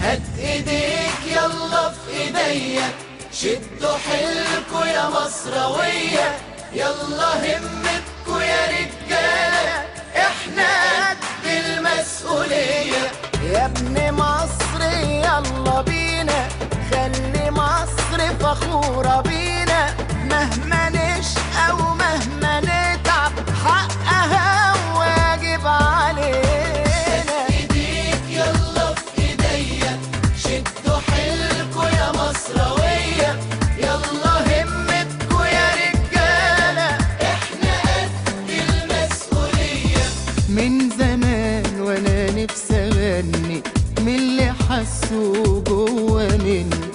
هات ايديك يلا في ايديا، شدوا حيلكوا يا مصراوية، يلا همتكوا يا رجالة، احنا قد المسؤولية. يا ابن مصر يلا بينا، خلي مصر فخورة بينا، مهما نشقى ومهما نتعب حقها واجب علينا. ايديك يلا في ايديا، شدوا حيلكوا يا مصراوية، يلا همتكوا يا رجالة، احنا قد المسؤولية. من زمان وانا نفسي اغني من اللي حسوا جوا مني،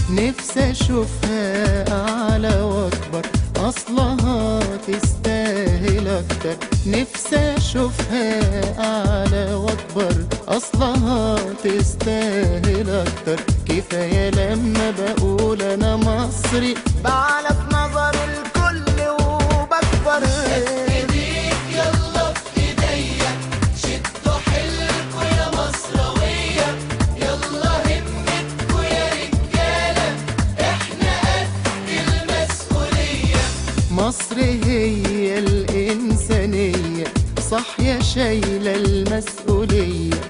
نفسي اشوفها اعلى واكبر، اصلها تستاهل اكتر. نفسي اشوفها اعلى واكبر، اصلها تستاهل اكتر. كفايه لما بقول انا مصري بعلى في نظر الكل وبكبر. ايديك يلا في ايديا، شدوا حيلكوا يا مصراوية، يلا همتكوا يا رجالة، احنا قد المسؤولية. مصر هي الإنسانية، صح يا شايلة المسؤولية،